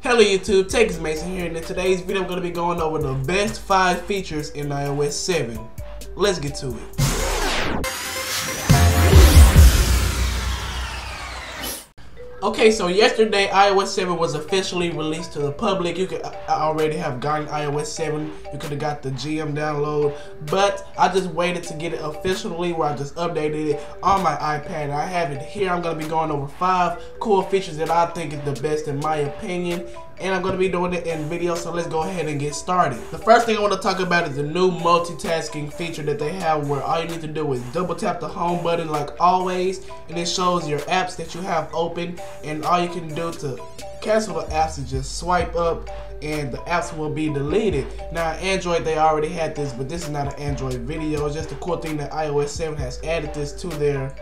Hello YouTube, xxMason here, and in today's video I'm going to be going over the best 5 features in iOS 7. Let's get to it. Okay, so yesterday iOS 7 was officially released to the public. You could already have gotten iOS 7. You could have got the GM download, but I just waited to get it officially where I just updated it on my iPad. I have it here. I'm going to be going over 5 cool features that I think is the best in my opinion, and I'm going to be doing it in video, so let's go ahead and get started. The first thing I want to talk about is the new multitasking feature that they have, where all you need to do is double tap the home button like always, and it shows your apps that you have open, and all you can do to cancel the apps is just swipe up and the apps will be deleted. Now Android, they already had this, but this is not an Android video. It's just a cool thing that iOS 7 has added this to their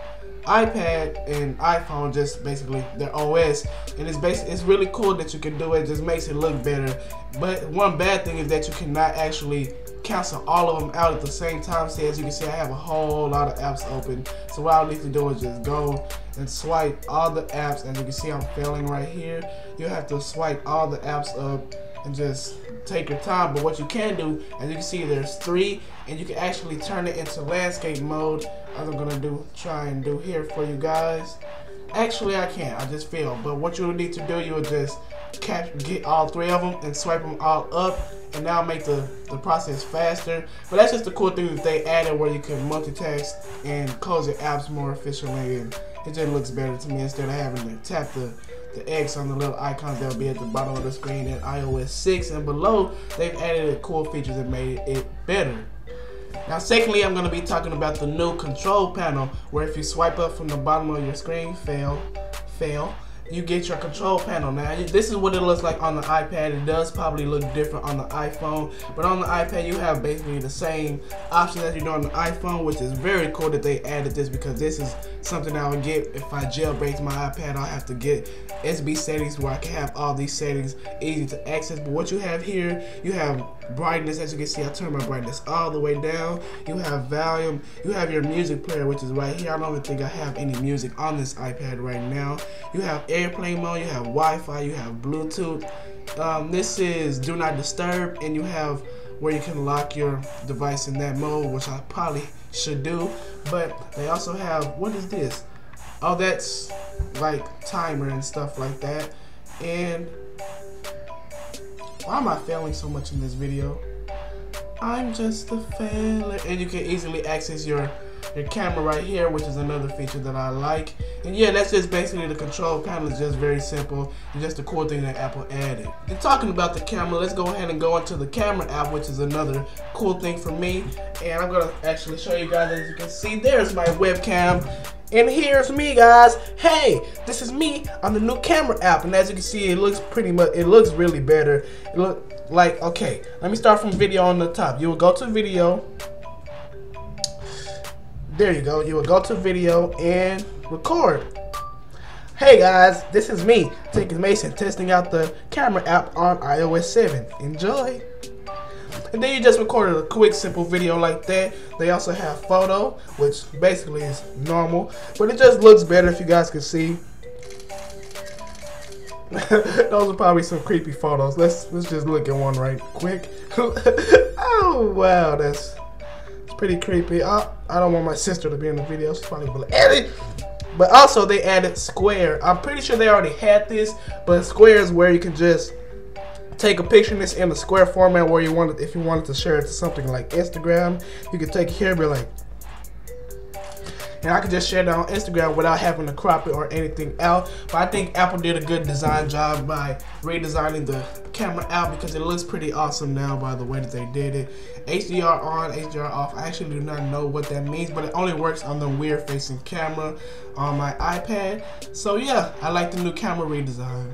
iPad and iPhone, just basically their OS, and it's really cool that you can do it. It just makes it look better. But one bad thing is that you cannot actually cancel all of them out at the same time. See, as you can see, I have a whole lot of apps open, so what I need to do is just go and swipe all the apps. As you can see, I'm failing right here. You have to swipe all the apps up and just take your time. But what you can do, as you can see, there's 3, and you can actually turn it into landscape mode, as I'm gonna try and do here for you guys. Actually, I can't, I just failed. But what you'll need to do, you'll just get all 3 of them and swipe them all up, and now make the process faster. But that's just the cool thing that they added, where you can multitask and close your apps more efficiently, and it just looks better to me instead of having to tap the X on the little icons that will be at the bottom of the screen in iOS 6. And below, they've added cool features that made it better. Now secondly, I'm going to be talking about the new control panel, where if you swipe up from the bottom of your screen, fail, you get your control panel. Now this is what it looks like on the iPad. It does probably look different on the iPhone, but on the iPad you have basically the same options as you do on the iPhone, which is very cool that they added this, because this is something I would get if I jailbreak my iPad. I'll have to get SB settings where I can have all these settings easy to access. But what you have here, you have brightness. As you can see, I turn my brightness all the way down. You have volume. You have your music player, which is right here. I don't even think I have any music on this iPad right now. You have airplane mode. You have Wi-Fi. You have Bluetooth. This is do not disturb, and you have where you can lock your device in that mode, which I probably should do. But they also have, what is this? Oh, that's like timer and stuff like that. And why am I failing so much in this video? I'm just a failure. And you can easily access your camera right here, which is another feature that I like. And yeah, that's just basically the control panel. Is just very simple and just a cool thing that Apple added. And talking about the camera, let's go ahead and go into the camera app, which is another cool thing for me. And I'm gonna actually show you guys. As you can see, there's my webcam, and here's me, guys. Hey, this is me on the new camera app, and as you can see, it looks really better. It look like, okay, let me start from video on the top. You will go to video. There you go. You will go to video and record. Hey guys, this is me, xxMason, testing out the camera app on iOS 7. Enjoy. And then you just recorded a quick, simple video like that. They also have photo, which basically is normal, but it just looks better, if you guys can see. Those are probably some creepy photos. Let's just look at one right quick. Oh wow, that's pretty creepy. I don't want my sister to be in the video. She's probably gonna edit. But also they added Square. I'm pretty sure they already had this, but Square is where you can just take a picture of this in the Square format, where you wanted, if you wanted to share it to something like Instagram, you could take it here and be like, and I could just share that on Instagram without having to crop it or anything out. But I think Apple did a good design job by redesigning the camera app, because it looks pretty awesome now by the way that they did it. HDR on, HDR off. I actually do not know what that means, but it only works on the rear facing camera on my iPad. So yeah, I like the new camera redesign.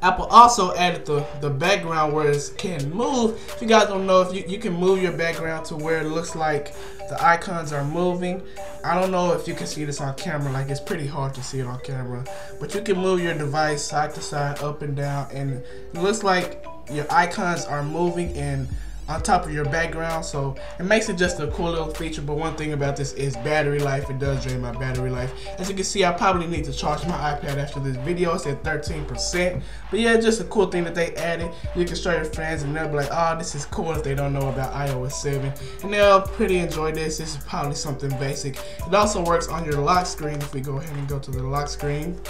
Apple also added the background where it can move. If you guys don't know, if you can move your background to where it looks like the icons are moving. I don't know if you can see this on camera, like it's pretty hard to see it on camera, but you can move your device side to side, up and down, and it looks like your icons are moving, and on top of your background, so it makes it just a cool little feature. But one thing about this is battery life. It does drain my battery life. As you can see, I probably need to charge my iPad after this video. It's at 13%, but yeah, just a cool thing that they added. You can show your friends and they'll be like, oh, this is cool, if they don't know about iOS 7, and they'll pretty enjoy this. This is probably something basic. It also works on your lock screen. If we go ahead and go to the lock screen,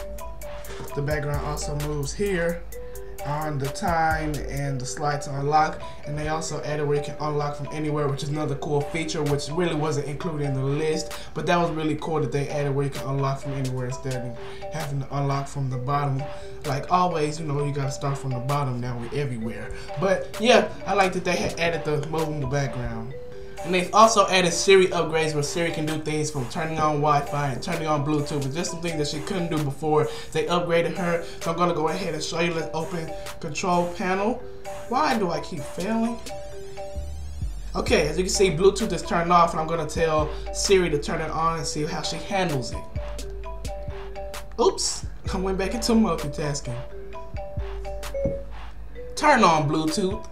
the background also moves here on the time and the slide to unlock, and they also added where you can unlock from anywhere, which is another cool feature which really wasn't included in the list, but that was really cool that they added where you can unlock from anywhere instead of having to unlock from the bottom. Like always, you know, you gotta start from the bottom. Now we're everywhere. But yeah, I like that they had added the movable background. And they've also added Siri upgrades where Siri can do things from turning on Wi-Fi and turning on Bluetooth. It's just some things that she couldn't do before. They upgraded her. So I'm going to go ahead and show you. Let's open control panel. Why do I keep failing? Okay, as you can see, Bluetooth is turned off, and I'm going to tell Siri to turn it on and see how she handles it. Oops, I went back into multitasking. Turn on Bluetooth.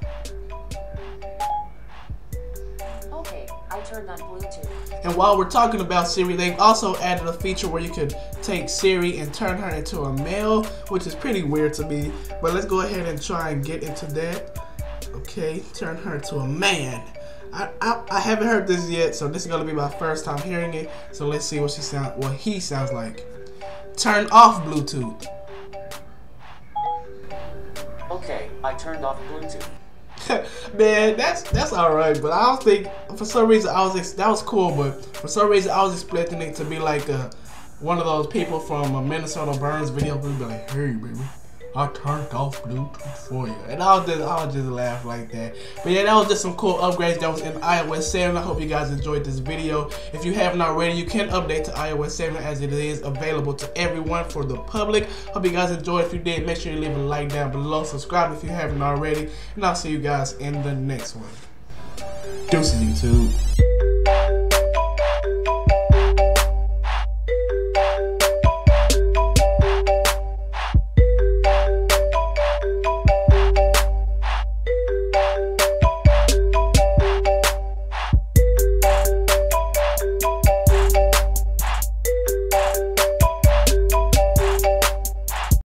Turned on Bluetooth. And while we're talking about Siri, they've also added a feature where you could take Siri and turn her into a male, which is pretty weird to me. But let's go ahead and try and get into that. Okay, turn her to a man. I haven't heard this yet, so this is gonna be my first time hearing it. So let's see what he sounds like. Turn off Bluetooth. Okay, I turned off Bluetooth. Man, that's alright, but I don't think, for some reason that was cool, but for some reason I was expecting it to be like one of those people from a Minnesota Burns video who'd be like, hey baby, I turned off Bluetooth for you, and I'll just laugh like that. But yeah, that was just some cool upgrades that was in iOS 7. I hope you guys enjoyed this video. If you haven't already, you can update to iOS 7 as it is available to everyone for the public. Hope you guys enjoyed. If you did, make sure you leave a like down below, subscribe if you haven't already, and I'll see you guys in the next one. Deuces, YouTube.